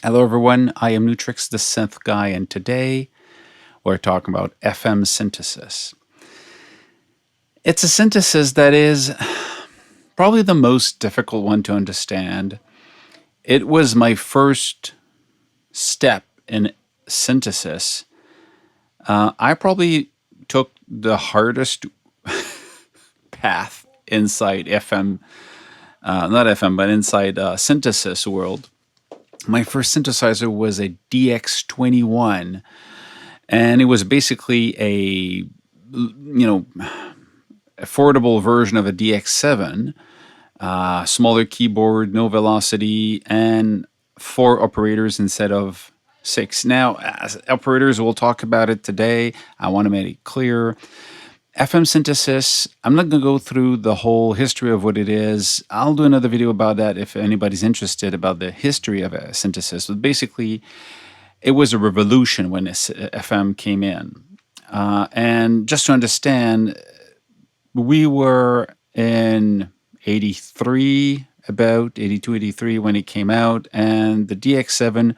Hello everyone, I am Nu-Trix, the synth guy, and today we're talking about FM synthesis. It's a synthesis that is probably the most difficult one to understand. It was my first step in synthesis. I probably took the hardest path inside FM, not FM, but inside synthesis world. My first synthesizer was a DX21, and it was basically a affordable version of a DX7, smaller keyboard, no velocity, and 4 operators instead of 6. Now, as operators, we'll talk about it today. I want to make it clear. FM synthesis, I'm not going to go through the whole history of what it is. I'll do another video about that if anybody's interested about the history of a synthesis. But basically, it was a revolution when FM came in. And just to understand, we were in 83, about 82, 83 when it came out, and the DX7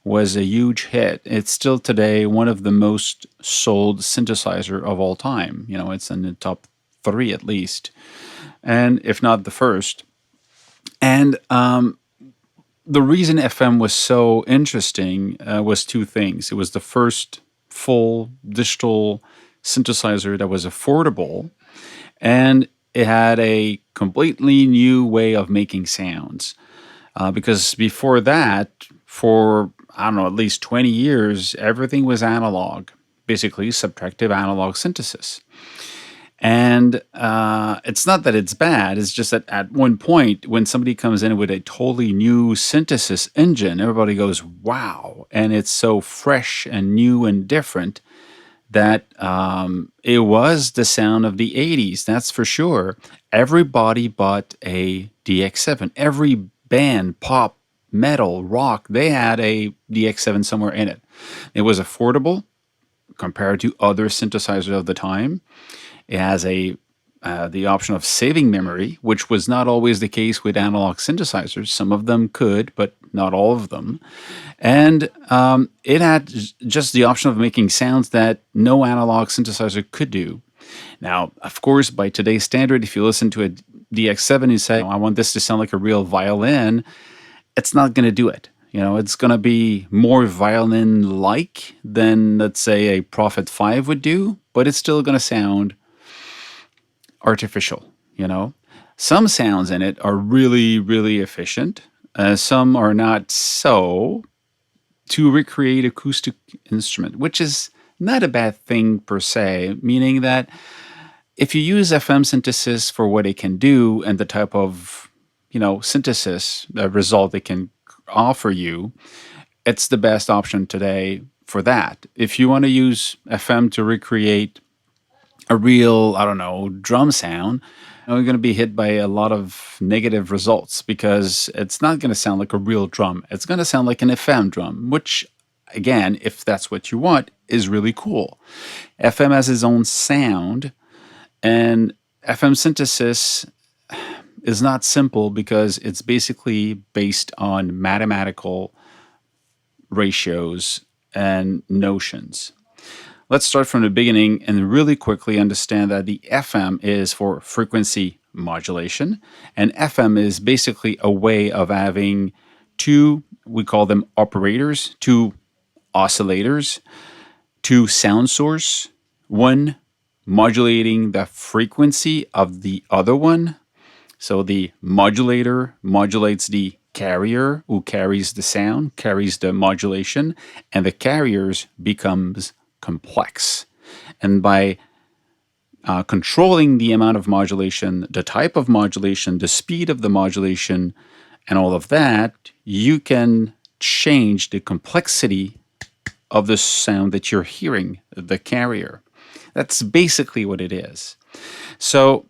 was a huge hit. It's still today one of the most sold synthesizer of all time. You know, it's in the top 3 at least, and if not the first. And the reason FM was so interesting was 2 things. It was the first full digital synthesizer that was affordable, and it had a completely new way of making sounds. Because before that, for I don't know, at least 20 years, everything was analog, basically subtractive analog synthesis. And it's not that it's bad, it's just that at one point, when somebody comes in with a totally new synthesis engine, everybody goes, wow, and it's so fresh and new and different that it was the sound of the 80s, that's for sure. Everybody bought a DX7. Every band, pop, metal, rock, they had a DX7 somewhere in it. It was affordable compared to other synthesizers of the time. It has the option of saving memory, which was not always the case with analog synthesizers. Some of them could, but not all of them. And it had just the option of making sounds that no analog synthesizer could do. Now, of course, by today's standard, if you listen to a DX7, you say, I want this to sound like a real violin. It's not going to do it. You know, it's going to be more violin-like than, let's say, a Prophet 5 would do, but it's still going to sound artificial, you know. Some sounds in it are really, really efficient. Some are not so, to recreate acoustic instrument, which is not a bad thing per se, meaning that if you use FM synthesis for what it can do and the type of synthesis result they can offer you, it's the best option today for that. If you want to use FM to recreate a real, I don't know, drum sound, you're going to be hit by a lot of negative results because it's not going to sound like a real drum. It's going to sound like an FM drum, which, again, if that's what you want, is really cool. FM has its own sound, and FM synthesis is not simple because it's basically based on mathematical ratios and notions. Let's start from the beginning and really quickly understand that the FM is for frequency modulation, and FM is basically a way of having 2, we call them operators, 2 oscillators, 2 sound source, one modulating the frequency of the other one. So the modulator modulates the carrier who carries the sound, carries the modulation, and the carriers becomes complex. And by controlling the amount of modulation, the type of modulation, the speed of the modulation, and all of that, you can change the complexity of the sound that you're hearing, the carrier. That's basically what it is. So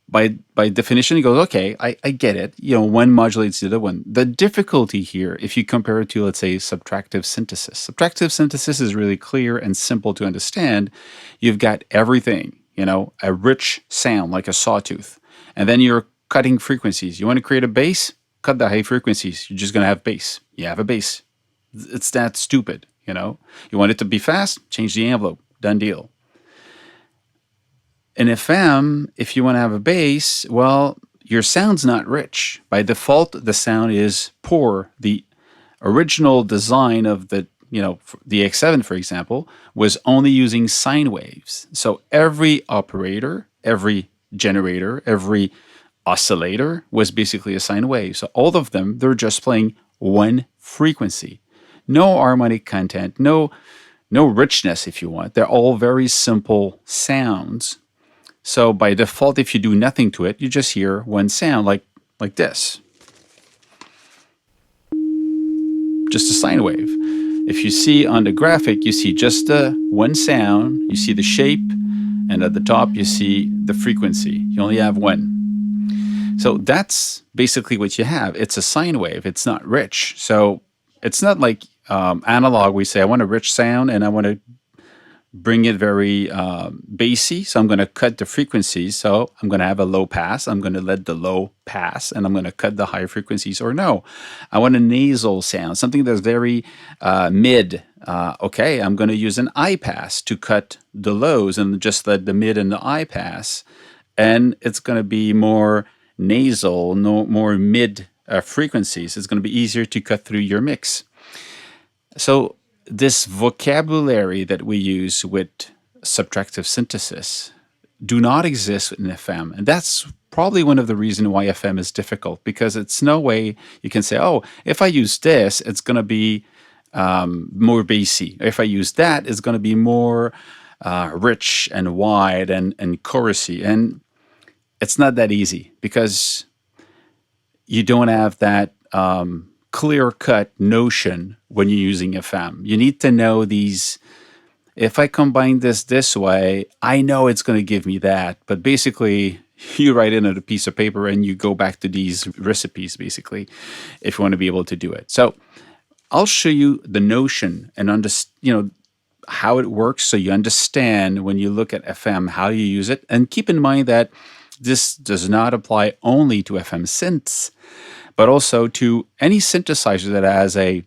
by definition, it goes, okay, I get it. One modulates the other one. The difficulty here, if you compare it to, let's say, subtractive synthesis. Subtractive synthesis is really clear and simple to understand. You've got everything, a rich sound like a sawtooth. And then you're cutting frequencies. You want to create a bass? cut the high frequencies, you're just going to have bass. You have a bass. It's that stupid, you know? You want it to be fast? Change the envelope. Done deal. In FM, if you want to have a bass, well, your sound's not rich. By default, the sound is poor. The original design of the the X7, for example, was only using sine waves. So every operator, every generator, every oscillator was basically a sine wave. So all of them, they're just playing one frequency. No harmonic content, no richness, if you want. They're all very simple sounds. So by default, if you do nothing to it, you just hear one sound like this. Just a sine wave. If you see on the graphic, you see just the one sound, you see the shape, and at the top you see the frequency. You only have one. So that's basically what you have. It's a sine wave. It's not rich. So it's not like analog. We say, I want a rich sound and I want to bring it very bassy. So I'm going to cut the frequencies. So I'm going to have a low pass. I'm going to let the low pass and I'm going to cut the high frequencies. Or no, I want a nasal sound, something that's very mid. Okay, I'm going to use an high pass to cut the lows and just let the mid and the high pass. And it's going to be more nasal, no more mid frequencies. It's going to be easier to cut through your mix. So this vocabulary that we use with subtractive synthesis do not exist in FM. And that's probably one of the reasons why FM is difficult, because it's no way you can say, oh, if I use this, it's going to be more bassy. If I use that, it's going to be more rich and wide and chorusy. And it's not that easy because you don't have that clear-cut notion when you're using FM. You need to know these. If I combine this way, I know it's going to give me that. But basically, you write it on a piece of paper and you go back to these recipes, basically, if you want to be able to do it. So I'll show you the notion and how it works, so you understand when you look at FM how you use it. And keep in mind that this does not apply only to FM synths, but also to any synthesizer that has a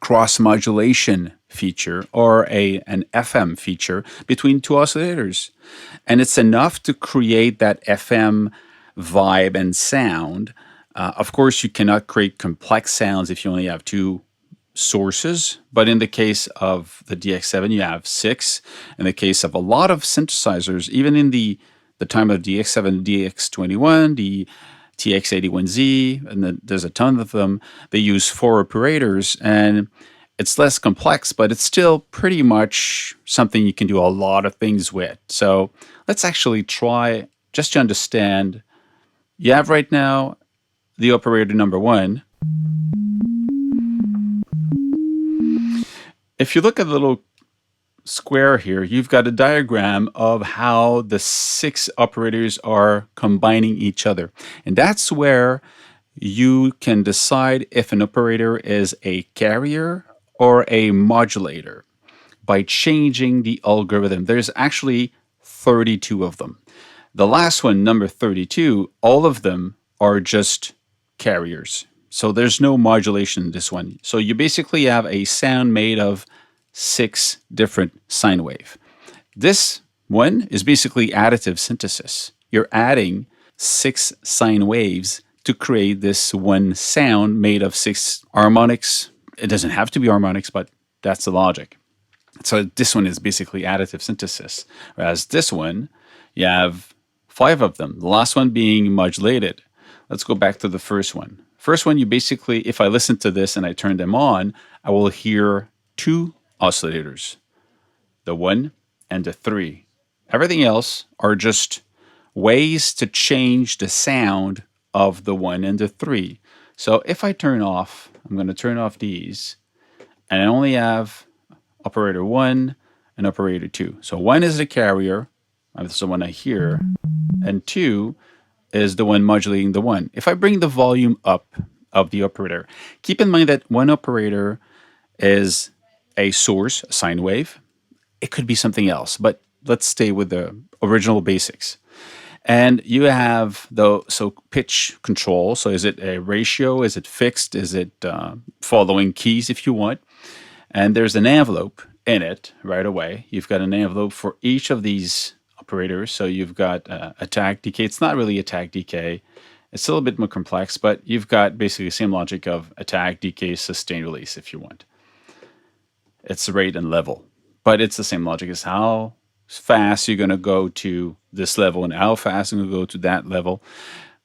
cross-modulation feature or an FM feature between two oscillators. And it's enough to create that FM vibe and sound. Of course, you cannot create complex sounds if you only have two sources, but in the case of the DX7, you have 6. In the case of a lot of synthesizers, even in the time of DX7, DX21, the TX81Z, and there's a ton of them. They use 4 operators, and it's less complex, but it's still pretty much something you can do a lot of things with. So let's actually try, just to understand. You have right now the operator number 1. If you look at the little square here, you've got a diagram of how the 6 operators are combining each other. And that's where you can decide if an operator is a carrier or a modulator by changing the algorithm. There's actually 32 of them. The last one, number 32, all of them are just carriers. So there's no modulation in this one. So you basically have a sound made of 6 different sine wave. This one is basically additive synthesis. You're adding 6 sine waves to create this one sound made of 6 harmonics. It doesn't have to be harmonics, but that's the logic. So this one is basically additive synthesis. Whereas this one, you have 5 of them. The last one being modulated. Let's go back to the first one. First one, you basically, if I listen to this and I turn them on, I will hear 2 oscillators, the 1 and the 3. Everything else are just ways to change the sound of the 1 and the 3. So if I turn off, I'm going to turn off these, and I only have operator 1 and operator 2. So 1 is the carrier, that's the one I hear, and 2 is the one modulating the 1. If I bring the volume up of the operator, keep in mind that one operator is a source, a sine wave. It could be something else, but let's stay with the original basics. And you have the pitch control. So is it a ratio? Is it fixed? Is it following keys if you want? And there's an envelope in it right away. You've got an envelope for each of these operators. So you've got attack, decay. It's not really attack, decay. It's a little bit more complex, but you've got basically the same logic of attack, decay, sustain, release if you want. It's rate and level, but it's the same logic as how fast you're going to go to this level and how fast you're going to go to that level.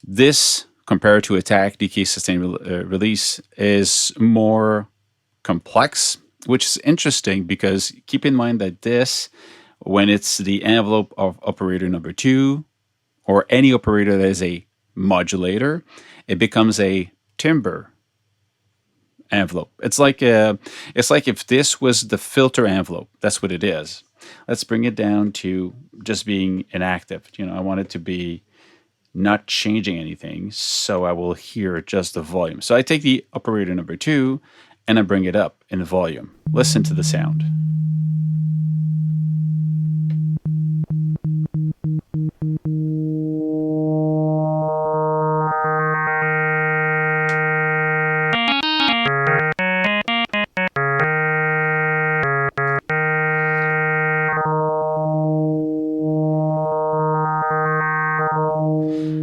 This, compared to attack, decay, sustain, release, is more complex, which is interesting because keep in mind that this, when it's the envelope of operator number 2, or any operator that is a modulator, it becomes a timbre envelope. It's like if this was the filter envelope. That's what it is. Let's bring it down to just being inactive. I want it to be not changing anything, so I will hear just the volume. So I take the operator number 2 and I bring it up in volume. Listen to the sound.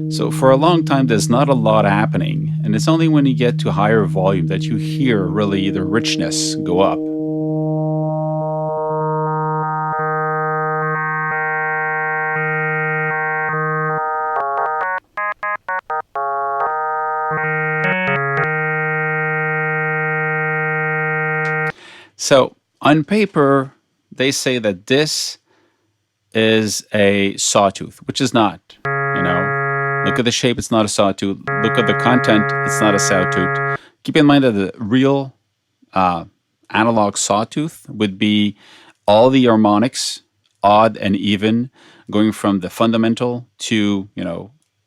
So for a long time, there's not a lot happening, and it's only when you get to higher volume that you hear really the richness go up. So on paper, they say that this is a sawtooth, which is not, Look at the shape, it's not a sawtooth. Look at the content, it's not a sawtooth. Keep in mind that the real analog sawtooth would be all the harmonics, odd and even, going from the fundamental to,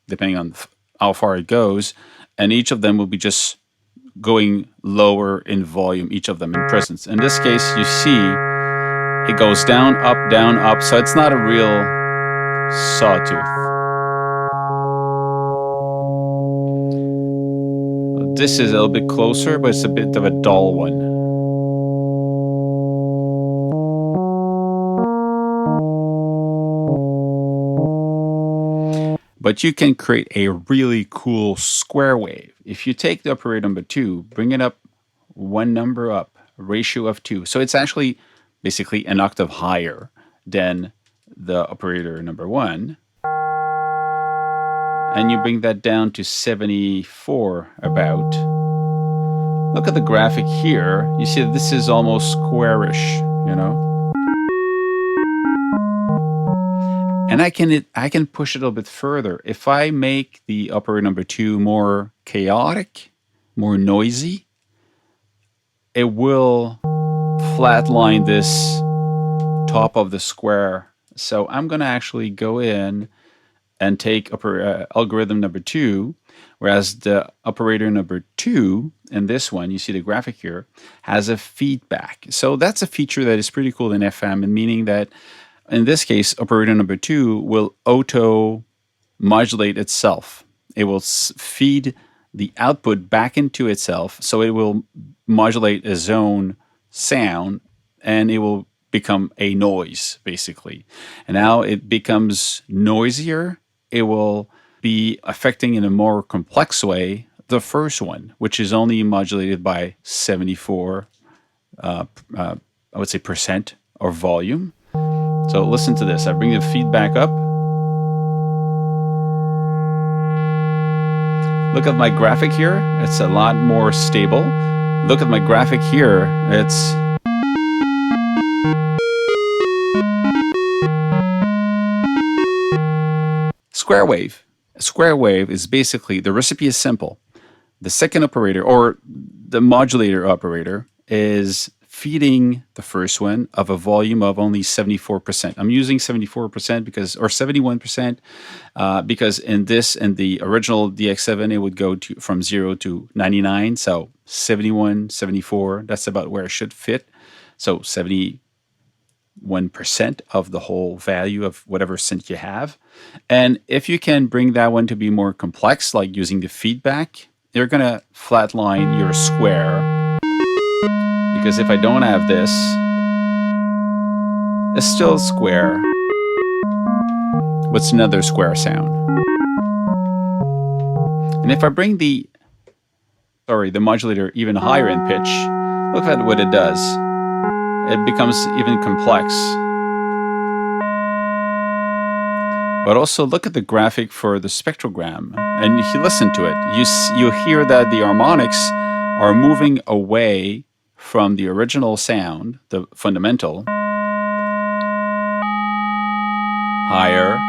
depending on how far it goes, and each of them will be just going lower in volume, each of them in presence. In this case, you see it goes down, up, so it's not a real sawtooth. This is a little bit closer, but it's a bit of a dull one. But you can create a really cool square wave. If you take the operator number 2, bring it up one number up, ratio of 2. So it's actually basically an octave higher than the operator number 1. And you bring that down to 74 about. Look at the graphic here. You see that this is almost squarish, And I can push it a little bit further. If I make the operator number 2 more chaotic, more noisy, it will flatline this top of the square. So I'm going to actually go in and take algorithm number 2, whereas the operator number 2 in this one, you see the graphic here, has a feedback. So that's a feature that is pretty cool in FM, and meaning that in this case, operator number 2 will auto-modulate itself. It will feed the output back into itself, so it will modulate its own sound, and it will become a noise, basically. And now it becomes noisier. It will be affecting in a more complex way the first one, which is only modulated by 74, I would say, percent or volume. So listen to this. I bring the feedback up. Look at my graphic here. It's a lot more stable. Look at my graphic here. It's square wave. A square wave is basically, the recipe is simple. The second operator, or the modulator operator, is feeding the first one of a volume of only 74%. I'm using 74% because, or 71%, because in the original DX7, it would go from 0 to 99. So 71, 74, that's about where it should fit. So 70, 1% of the whole value of whatever synth you have. And if you can bring that one to be more complex, like using the feedback, you're going to flatline your square. Because if I don't have this, it's still square. What's another square sound? And if I bring the modulator even higher in pitch, look at what it does. It becomes even complex. But also look at the graphic for the spectrogram, and if you listen to it, you hear that the harmonics are moving away from the original sound, the fundamental, higher,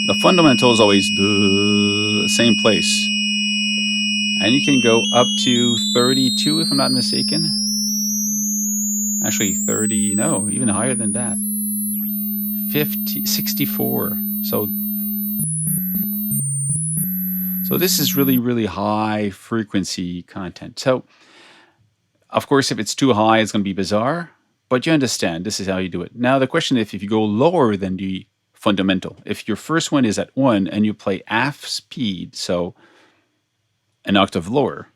the fundamental is always the same place. And you can go up to 32 if I'm not mistaken. Actually 30, no, even higher than that. 50, 64. So this is really, really high frequency content. So of course, if it's too high, it's going to be bizarre, but you understand this is how you do it. Now the question is, if you go lower than the fundamental, if your first one is at 1 and you play half speed, so an octave lower,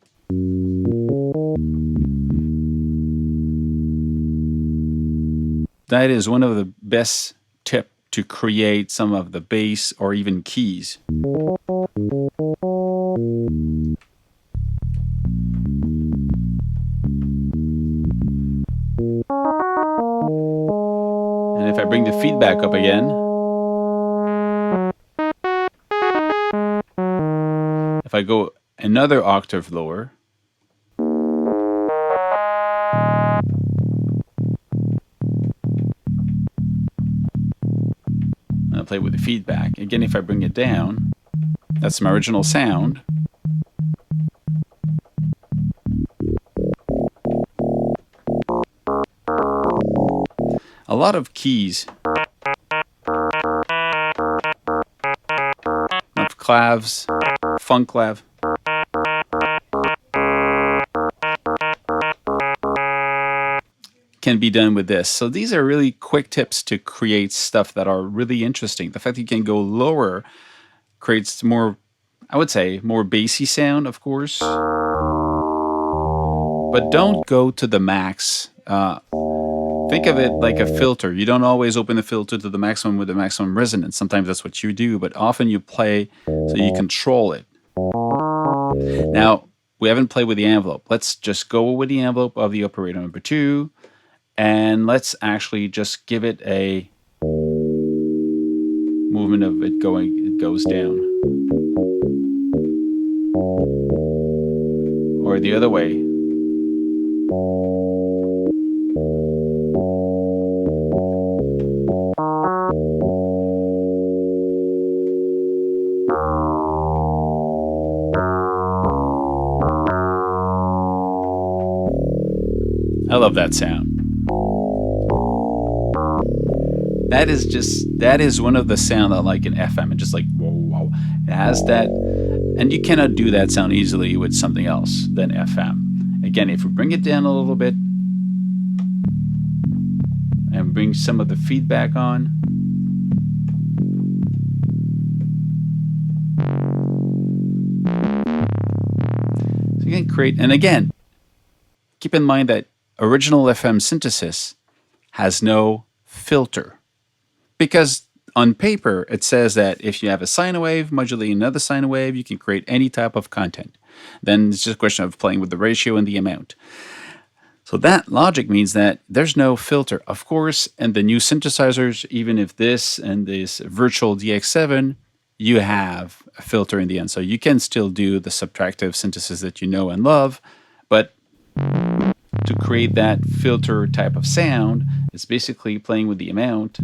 that is one of the best tips to create some of the bass or even keys. And if I bring the feedback up again, if I go another octave lower, and I'll play with the feedback. Again, if I bring it down, that's my original sound. A lot of keys, of claves, funk clav. Can be done with this. So these are really quick tips to create stuff that are really interesting. The fact that you can go lower creates more, I would say, more bassy sound, of course. But don't go to the max. Think of it like a filter. You don't always open the filter to the maximum with the maximum resonance. Sometimes that's what you do, but often you play so you control it. Now, we haven't played with the envelope. Let's just go with the envelope of the operator number 2, and let's actually just give it a movement of it going, it goes down. Or the other way. I love that sound. That is one of the sound I like in FM. It's just like, whoa, whoa. It has that, and you cannot do that sound easily with something else than FM. Again, if we bring it down a little bit and bring some of the feedback on, so you can create, and again, keep in mind that original FM synthesis has no filter. Because on paper, it says that if you have a sine wave modulating another sine wave, you can create any type of content. Then it's just a question of playing with the ratio and the amount. So that logic means that there's no filter. Of course, in the new synthesizers, even if this and this virtual DX7, you have a filter in the end. So you can still do the subtractive synthesis that you know and love, but to create that filter type of sound, it's basically playing with the amount.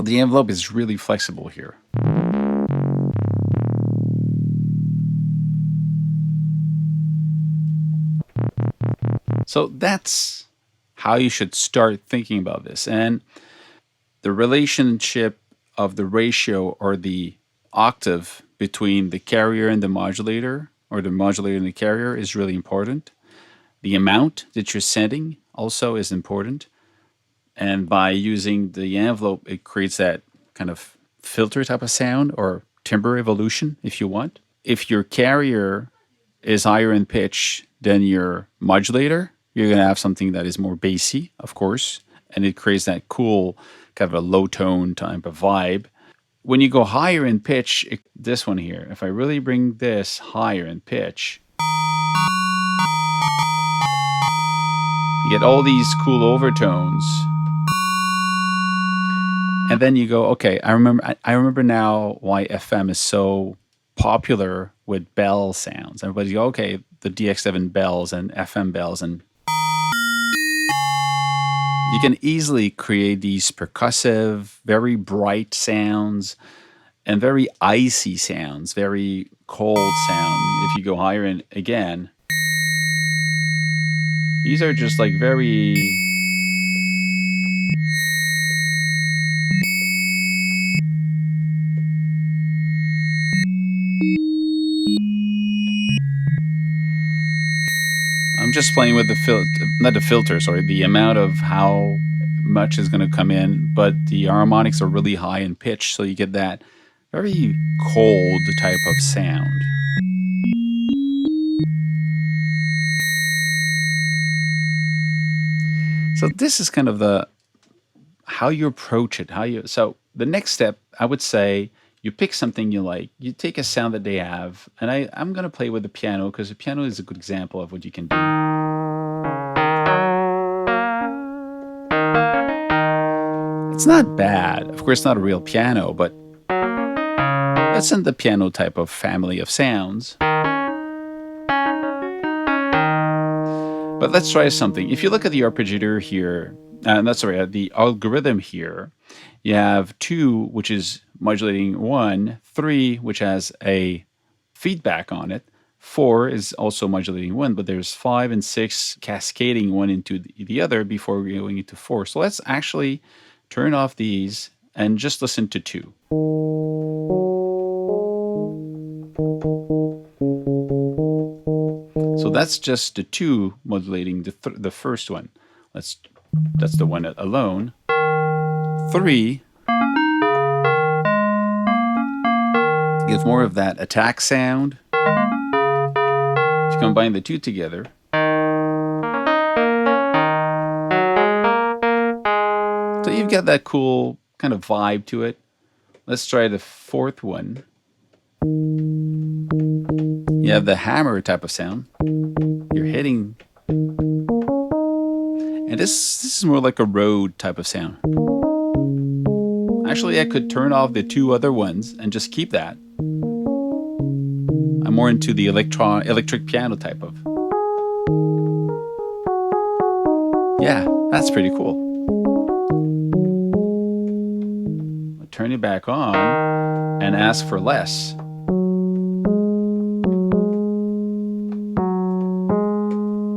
the envelope is really flexible here. So that's how you should start thinking about this. And the relationship of the ratio or the octave between the carrier and the modulator, or the modulator and the carrier, is really important. The amount that you're sending also is important. And by using the envelope, it creates that kind of filter type of sound, or timbre evolution, if you want. If your carrier is higher in pitch than your modulator, you're going to have something that is more bassy, of course, and it creates that cool kind of a low tone type of vibe. When you go higher in pitch, this one here, if I really bring this higher in pitch, you get all these cool overtones. And then you go, okay, I remember now why FM is so popular with bell sounds. Everybody's go, okay, the DX7 bells and FM bells, and you can easily create these percussive, very bright sounds and very icy sounds, very cold sound. If you go higher in again, these are just like very... I'm just playing with the amount of how much is going to come in, but the harmonics are really high in pitch, so you get that very cold type of sound. So this is kind of the how you approach it. So the next step, I would say, you pick something you like. You take a sound that they have, and I'm going to play with the piano because the piano is a good example of what you can do. It's not bad. Of course, not a real piano, but that's in the piano type of family of sounds. But let's try something. If you look at the arpeggiator here, the algorithm here, you have 2, which is modulating 1, 3, which has a feedback on it, 4 is also modulating 1, but there's 5 and 6 cascading one into the other before going into 4. So let's actually turn off these and just listen to 2. So that's just the 2 modulating the first one. That's the one alone. 3 gives more of that attack sound. If you combine the 2 together, so you've got that cool kind of vibe to it. Let's try the 4th one. You have the hammer type of sound. You're hitting. And this is more like a road type of sound. Actually, I could turn off the 2 other ones and just keep that. I'm more into the electric piano type of. Yeah, that's pretty cool. I'll turn it back on and ask for less.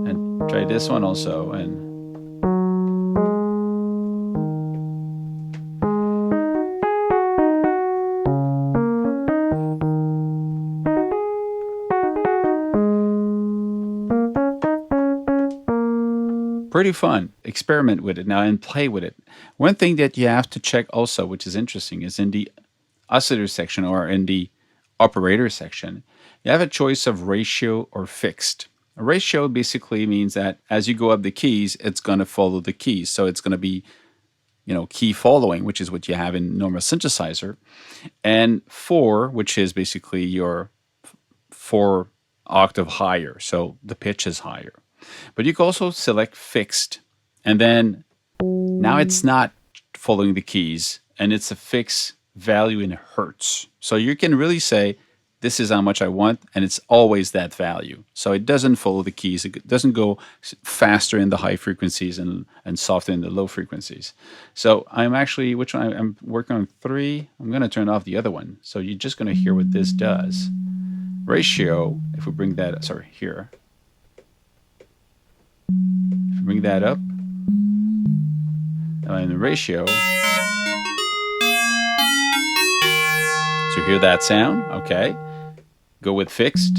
And try this one also, and pretty fun. Experiment with it now and play with it. One thing that you have to check also, which is interesting, is in the oscillator section or in the operator section, you have a choice of ratio or fixed. A ratio basically means that as you go up the keys, it's going to follow the keys. So it's going to be, key following, which is what you have in normal synthesizer. And 4, which is basically your 4 octave higher. So the pitch is higher. But you can also select fixed, and then now it's not following the keys, and it's a fixed value in hertz. So you can really say this is how much I want, and it's always that value. So it doesn't follow the keys. It doesn't go faster in the high frequencies and softer in the low frequencies. So I'm actually, which one? I'm working on 3. I'm going to turn off the other one. So you're just going to hear what this does. Ratio, if we bring that, sorry, here. If we bring that up, and the ratio. So hear that sound, okay. Go with fixed.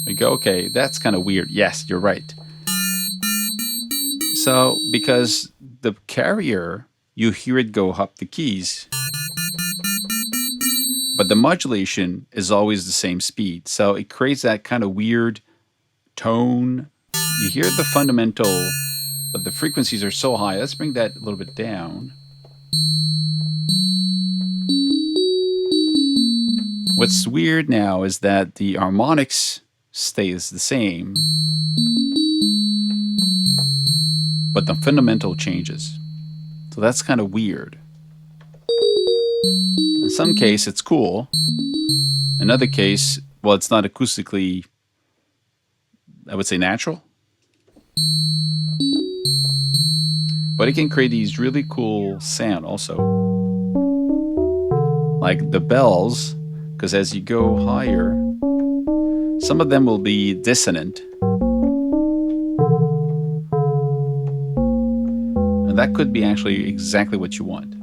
We go, okay, that's kind of weird. Yes, you're right. So, because the carrier, you hear it go up the keys, but the modulation is always the same speed. So it creates that kind of weird tone. You hear the fundamental, but the frequencies are so high. Let's bring that a little bit down. What's weird now is that the harmonics stays the same, but the fundamental changes. So that's kind of weird. In some case, it's cool. In other case, well, it's not acoustically, I would say, natural. But it can create these really cool sound also. Like the bells, because as you go higher, some of them will be dissonant. And that could be actually exactly what you want.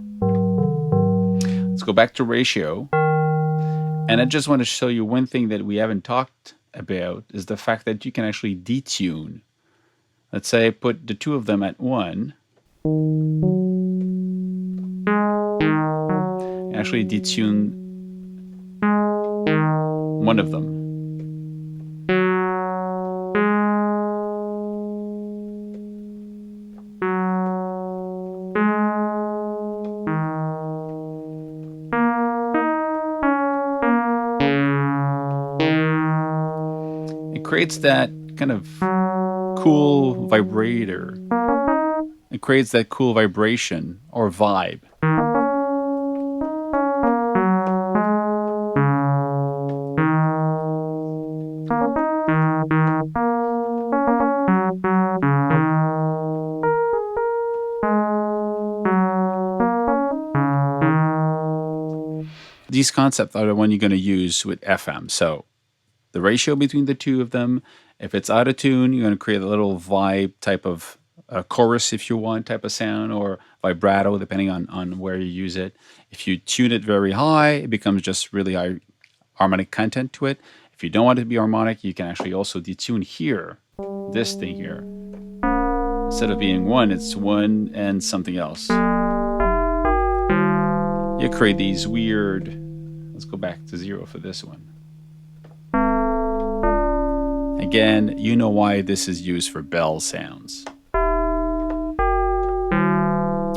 Let's go back to ratio. And I just want to show you one thing that we haven't talked about is the fact that you can actually detune. Let's say I put the 2 of them at 1. Actually detune one of them. It creates that kind of cool vibrator. It creates that cool vibration or vibe. These concepts are the one you're going to use with FM. So the ratio between the 2 of them, if it's out of tune, you're going to create a little vibe type of chorus if you want type of sound, or vibrato depending on where you use it. If you tune it very high, it becomes just really high harmonic content to it. If you don't want it to be harmonic, you can actually also detune here, this thing here. Instead of being 1, it's 1 and something else. You create these weird, let's go back to 0 for this one. Again, you know why this is used for bell sounds,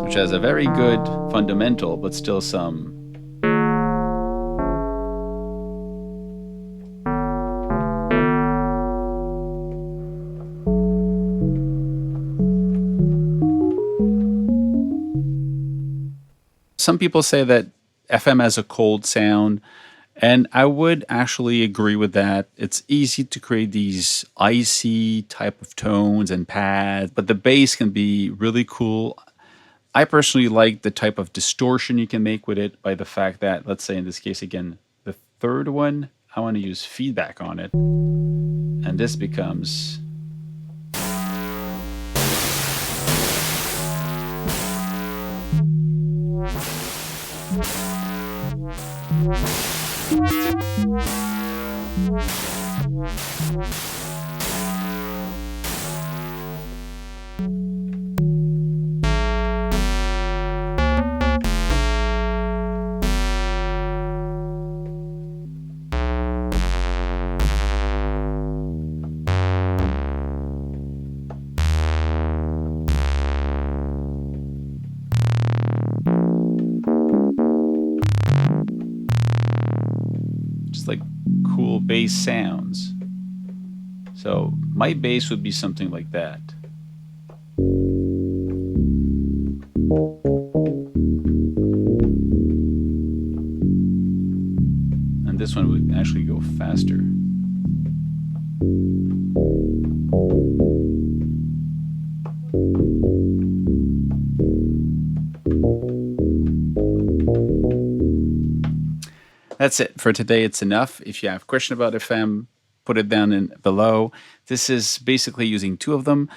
which has a very good fundamental, but still some some people say that FM has a cold sound, and I would actually agree with that. It's easy to create these icy type of tones and pads, but the bass can be really cool. I personally like the type of distortion you can make with it by the fact that, let's say in this case again, the 3rd one, I want to use feedback on it, and this becomes just like cool bass sounds. So my bass would be something like that. this one would actually go faster. That's it for today. It's enough. If you have a question about FM, put it down in below. This is basically using two of them.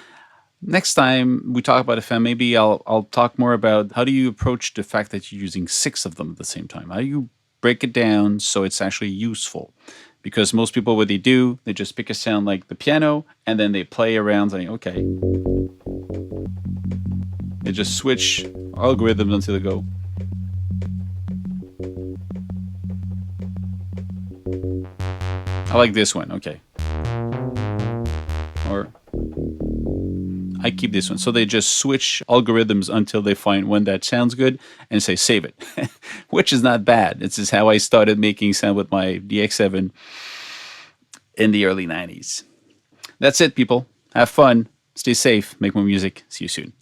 Next time we talk about FM, maybe I'll talk more about how do you approach the fact that you're using 6 of them at the same time. How do you break it down so it's actually useful? Because most people, what they do, they just pick a sound like the piano and then they play around saying, okay. They just switch algorithms until they go. I like this one, okay. Or I keep this one. So they just switch algorithms until they find one that sounds good and say save it, which is not bad. This is how I started making sound with my DX7 in the early 90s. That's it, people. Have fun. Stay safe. Make more music. See you soon.